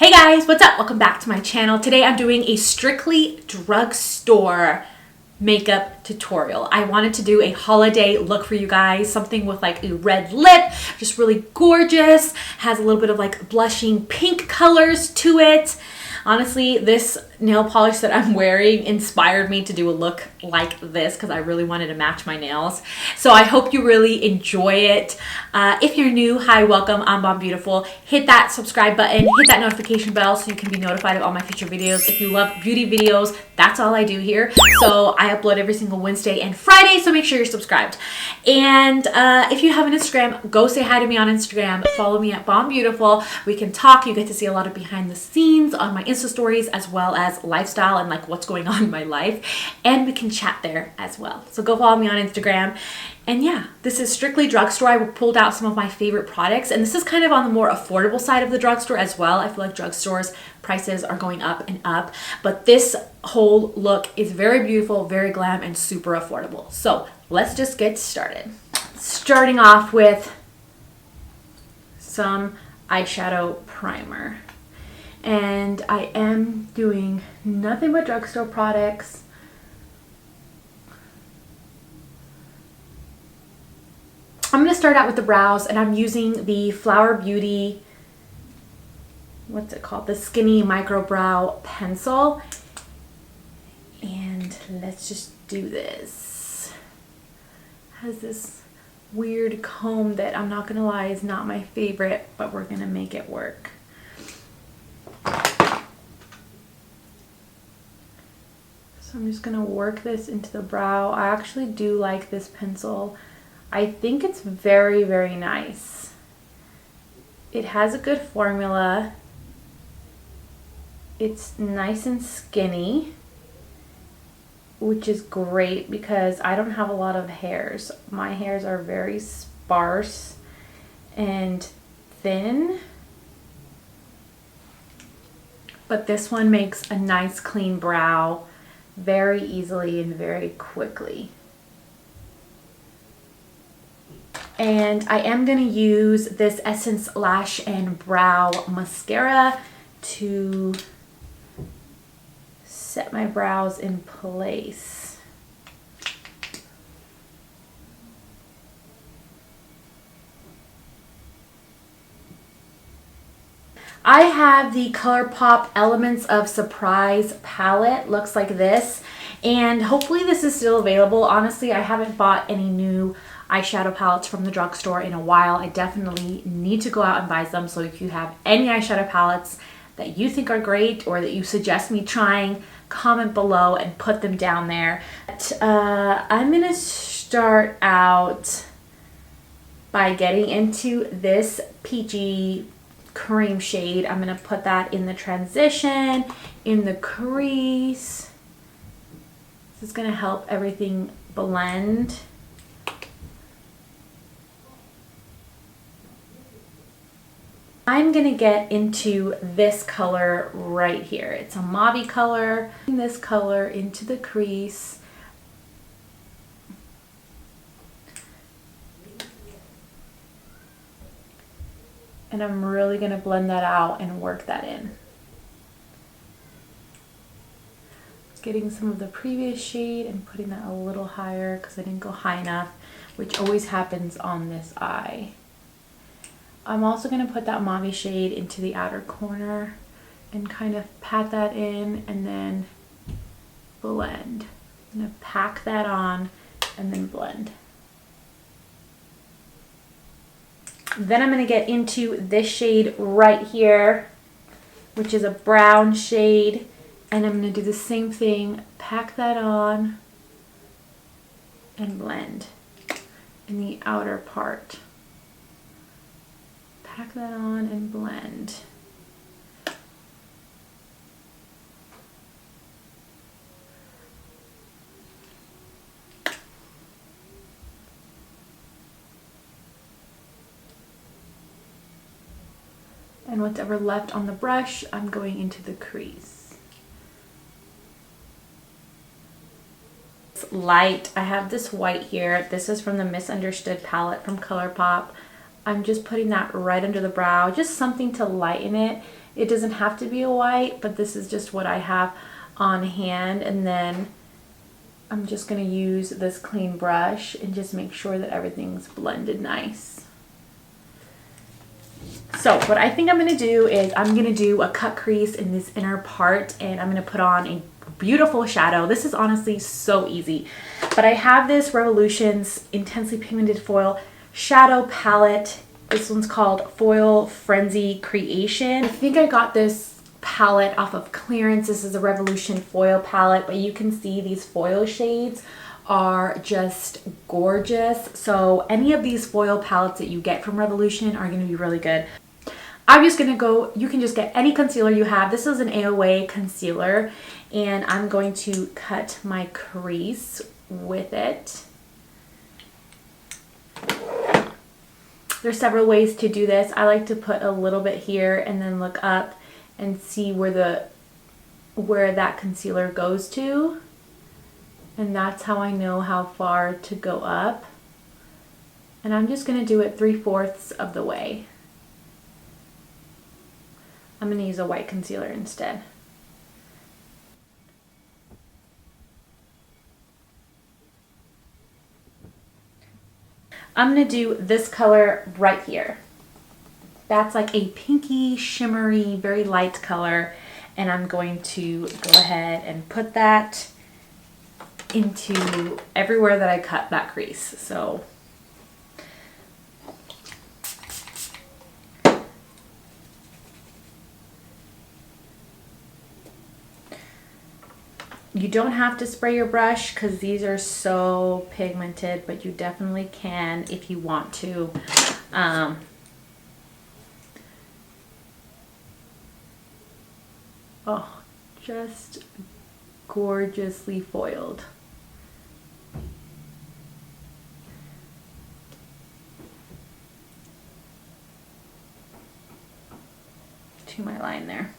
Hey guys, what's up? Welcome back to my channel. Today I'm doing a strictly drugstore makeup tutorial. I wanted to do a holiday look for you guys, something with like a red lip, just really gorgeous, has a little bit of like blushing pink colors to it. Honestly, this nail polish that I'm wearing inspired me to do a look like this because I really wanted to match my nails. So I hope you really enjoy it. If you're new, hi, welcome. I'm Bondbeautyful. Hit that subscribe button, hit that notification bell so you can be notified of all my future videos. If you love beauty videos, that's all I do here. So I upload every single Wednesday and Friday, so make sure you're subscribed. And if you have an Instagram, go say hi to me on Instagram. Follow me at Bondbeautyful. We can talk. You get to see a lot of behind the scenes on my Insta stories as well as lifestyle and like what's going on in my life. And we can chat there as well. So go follow me on Instagram. And yeah, this is strictly drugstore. I pulled out some of my favorite products, and this is kind of on the more affordable side of the drugstore as well. I feel like drugstores prices are going up and up, but this whole look is very beautiful, very glam, and super affordable. So let's just get started. Starting off with some eyeshadow primer. And I am doing nothing but drugstore products. I'm going to start out with the brows, and I'm using the Flower Beauty, what's it called? The Skinny Micro Brow Pencil. And let's just do this. It has this weird comb that I'm not going to lie is not my favorite, but we're going to make it work. So I'm just going to work this into the brow. I actually do like this pencil. I think it's very, very nice. It has a good formula. It's nice and skinny, which is great because I don't have a lot of hairs. My hairs are very sparse and thin. But this one makes a nice clean brow very easily and very quickly. And I am going to use this Essence Lash and Brow Mascara to set my brows in place. I have the Colourpop Elements of Surprise palette. Looks like this. And hopefully this is still available. Honestly, I haven't bought any new eyeshadow palettes from the drugstore in a while. I definitely need to go out and buy some. So if you have any eyeshadow palettes that you think are great or that you suggest me trying, comment below and put them down there. I'm going to start out by getting into this peachy cream shade. I'm going to put that in the transition, in the crease. This is going to help everything blend. I'm going to get into this color right here. It's a mauve color. This color into the crease. And I'm really going to blend that out and work that in. Getting some of the previous shade and putting that a little higher because I didn't go high enough, which always happens on this eye. I'm also going to put that mauve shade into the outer corner and kind of pat that in and then blend. I'm going to pack that on and then blend. Then I'm going to get into this shade right here, which is a brown shade, and I'm going to do the same thing, pack that on and blend in the outer part. Pack that on and blend. And whatever left on the brush, I'm going into the crease. It's light. I have this white here. This is from the Misunderstood palette from Colourpop. I'm just putting that right under the brow, just something to lighten it. It doesn't have to be a white, but this is just what I have on hand. And then I'm just going to use this clean brush and just make sure that everything's blended nice. So what I think I'm going to do is I'm going to do a cut crease in this inner part, and I'm going to put on a beautiful shadow. This is honestly so easy, but I have this Revolution's Intensely Pigmented Foil Shadow Palette. This one's called Foil Frenzy Creation. I think I got this palette off of clearance. This is a Revolution foil palette, but you can see these foil shades are just gorgeous. So any of these foil palettes that you get from Revolution are going to be really good. I'm just going to go, you can just get any concealer you have. This is an AOA concealer, and I'm going to cut my crease with it. There's several ways to do this. I like to put a little bit here and then look up and see where that concealer goes to. And that's how I know how far to go up. And I'm just going to do it 3/4 of the way. I'm going to use a white concealer instead. I'm going to do this color right here. That's like a pinky, shimmery, very light color. And I'm going to go ahead and put that into everywhere that I cut that crease. So you don't have to spray your brush because these are so pigmented, but you definitely can if you want to. Oh, just gorgeously foiled. To my line there.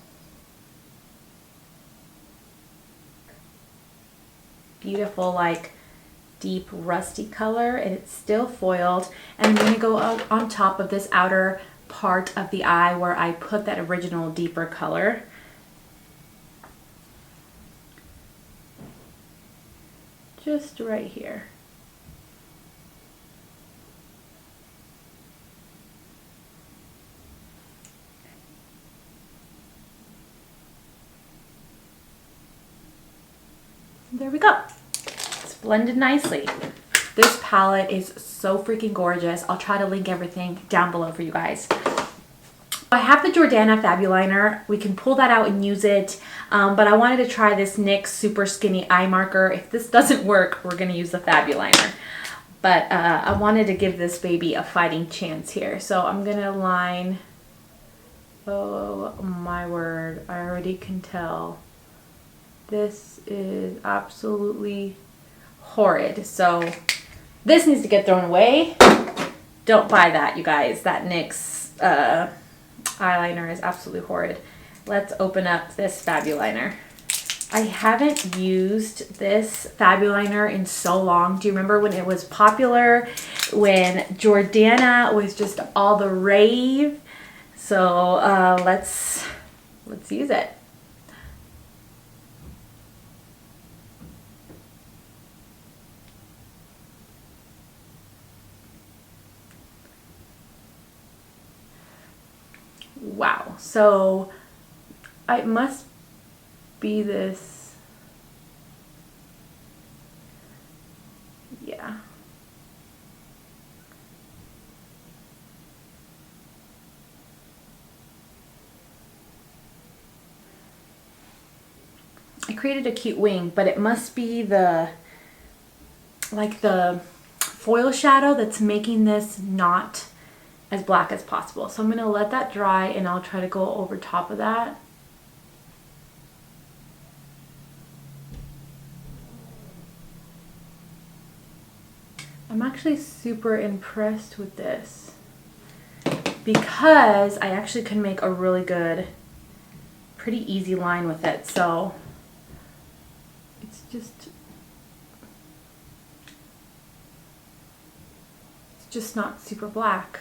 Beautiful, like deep rusty color, and it's still foiled. And I'm going to go on top of this outer part of the eye where I put that original deeper color. Just right here. There we go. It's blended nicely. This palette is so freaking gorgeous. I'll try to link everything down below for you guys. I have the Jordana Fabuliner. We can pull that out and use it, but I wanted to try this NYX Super Skinny Eye Marker. If this doesn't work, we're going to use the Fabuliner. But I wanted to give this baby a fighting chance here. So I'm going to line, oh my word, I already can tell. This is absolutely horrid. So this needs to get thrown away. Don't buy that, you guys. That NYX eyeliner is absolutely horrid. Let's open up this Fabuliner. I haven't used this Fabuliner in so long. Do you remember when it was popular? When Jordana was just all the rave? So let's use it. Wow, so it must be this, yeah. I created a cute wing, but it must be the, like the foil shadow that's making this not as black as possible. So I'm going to let that dry and I'll try to go over top of that. I'm actually super impressed with this because I actually can make a really good, pretty easy line with it. So it's just not super black.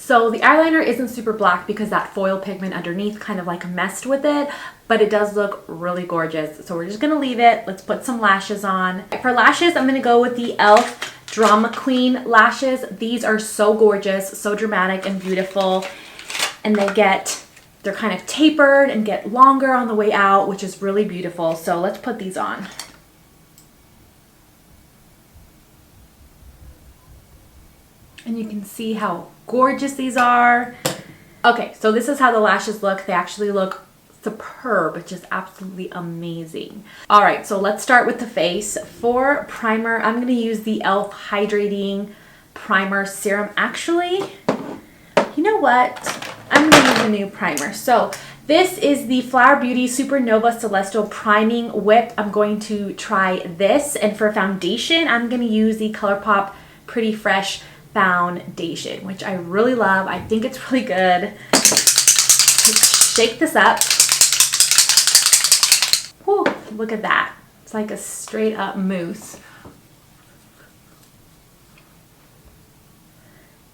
So the eyeliner isn't super black because that foil pigment underneath kind of like messed with it, but it does look really gorgeous. So we're just gonna leave it. Let's put some lashes on. For lashes, I'm gonna go with the e.l.f. Drama Queen lashes. These are so gorgeous, so dramatic and beautiful. And they're kind of tapered and get longer on the way out, which is really beautiful. So let's put these on. And you can see how gorgeous these are. Okay, so this is how the lashes look. They actually look superb, just absolutely amazing. All right, so let's start with the face. For primer, I'm gonna use the e.l.f. Hydrating Primer Serum. Actually, you know what? I'm gonna use a new primer. So this is the Flower Beauty Supernova Celestial Priming Whip. I'm going to try this. And for foundation, I'm gonna use the Colourpop Pretty Fresh foundation, which I really love. I think it's really good. Shake this up. Whew, look at that. It's like a straight up mousse.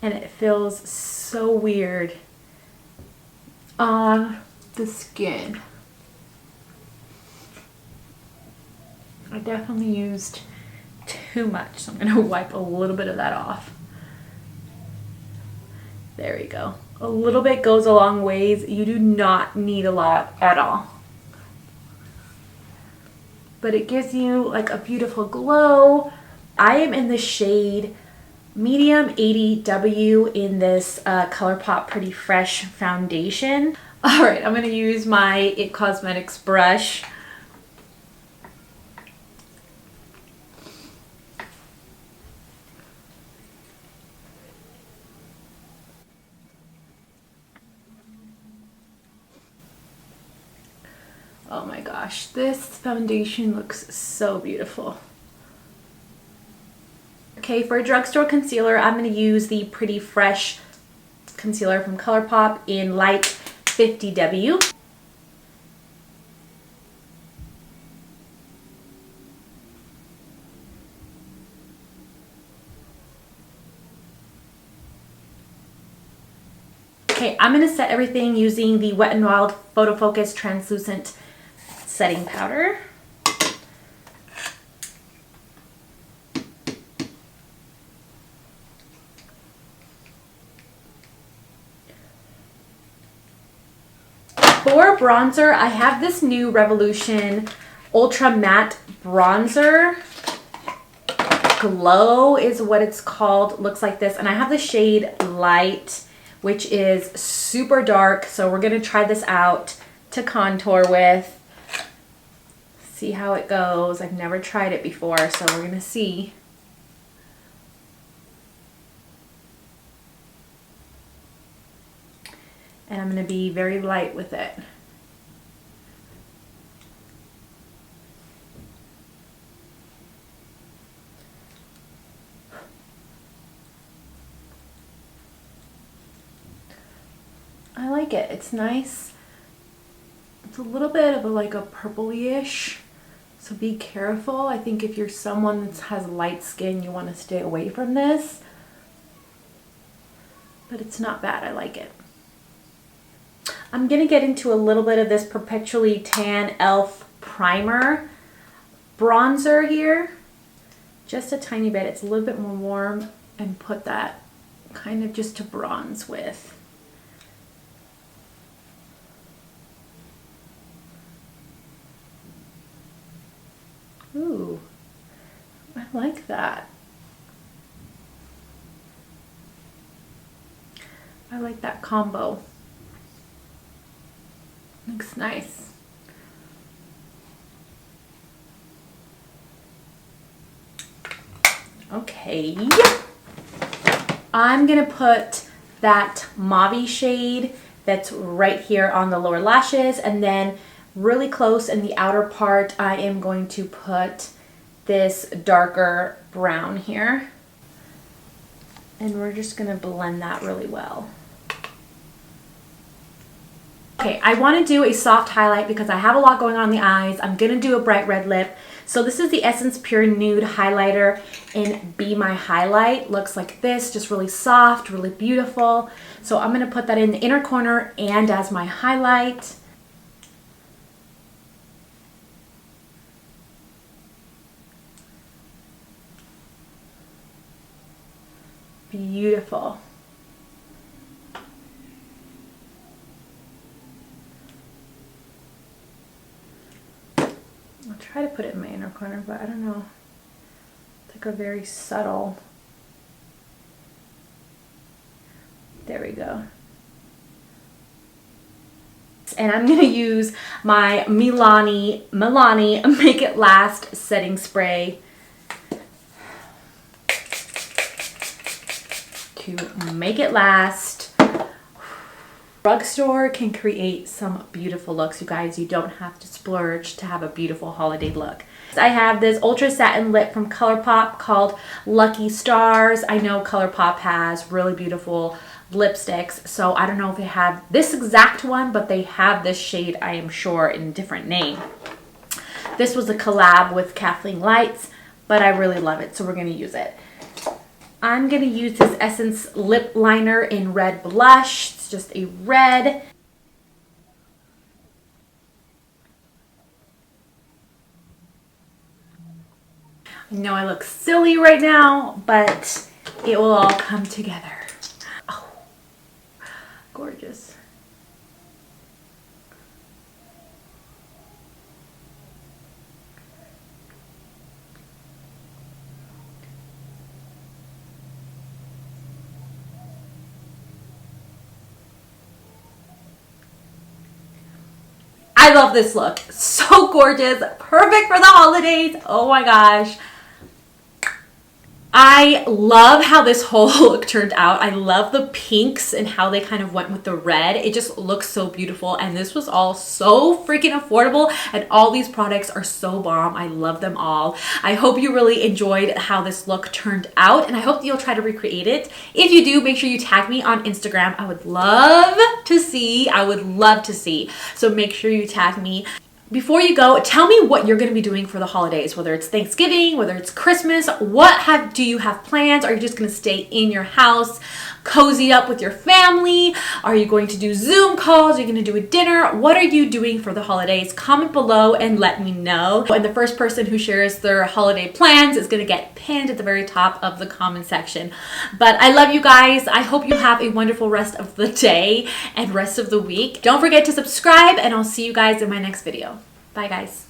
And it feels so weird on the skin. I definitely used too much, so I'm gonna wipe a little bit of that off. There we go. A little bit goes a long ways. You do not need a lot at all. But it gives you like a beautiful glow. I am in the shade Medium 80W in this Colourpop Pretty Fresh foundation. All right, I'm gonna use my IT Cosmetics brush. Oh my gosh, this foundation looks so beautiful. Okay, for a drugstore concealer, I'm going to use the Pretty Fresh concealer from Colourpop in Light 50W. Okay, I'm going to set everything using the Wet n Wild Photo Focus Translucent Setting Powder. For bronzer, I have this new Revolution Ultra Matte Bronzer. Glow is what it's called. Looks like this. And I have the shade Light, which is super dark. So we're going to try this out to contour with. See how it goes. I've never tried it before, so we're going to see. And I'm going to be very light with it. I like it. It's nice. It's a little bit of like a purpley-ish, so be careful. I think if you're someone that has light skin, you want to stay away from this. But it's not bad. I like it. I'm going to get into a little bit of this Perpetually Tan e.l.f. Primer bronzer here. Just a tiny bit. It's a little bit more warm, and put that kind of just to bronze with. Ooh, I like that. I like that combo. Looks nice. Okay. I'm gonna put that mauve shade that's right here on the lower lashes, and then really close in the outer part, I am going to put this darker brown here. And we're just gonna blend that really well. Okay, I wanna do a soft highlight because I have a lot going on in the eyes. I'm gonna do a bright red lip. So this is the Essence Pure Nude Highlighter in Be My Highlight. Looks like this, just really soft, really beautiful. So I'm gonna put that in the inner corner and as my highlight. Beautiful. I'll try to put it in my inner corner, but I don't know. It's like a very subtle. There we go. And I'm going to use my Milani Make It Last setting spray to make it last. Drugstore can create some beautiful looks, you guys. You don't have to splurge to have a beautiful holiday look. I have this ultra satin lip from Colourpop called Lucky Stars. I know Colourpop has really beautiful lipsticks, so I don't know if they have this exact one, but they have this shade, I am sure, in a different name. This was a collab with Kathleen Lights, but I really love it, so we're going to use it. I'm going to use this Essence lip liner in Red Blush. It's just a red. I know I look silly right now, but it will all come together. Oh, gorgeous. I love this look. So gorgeous. Perfect for the holidays. Oh my gosh. I love how this whole look turned out. I love the pinks and how they kind of went with the red. It just looks so beautiful, and this was all so freaking affordable, and all these products are so bomb. I love them all. I hope you really enjoyed how this look turned out, and I hope you'll try to recreate it. If you do, make sure you tag me on Instagram. I would love to see. So make sure you tag me. Before you go, tell me what you're going to be doing for the holidays, whether it's Thanksgiving, whether it's Christmas. Do you have plans? Are you just going to stay in your house, cozy up with your family? Are you going to do Zoom calls? Are you going to do a dinner? What are you doing for the holidays? Comment below and let me know. And the first person who shares their holiday plans is going to get pinned at the very top of the comment section. But I love you guys. I hope you have a wonderful rest of the day and rest of the week. Don't forget to subscribe, and I'll see you guys in my next video. Bye, guys.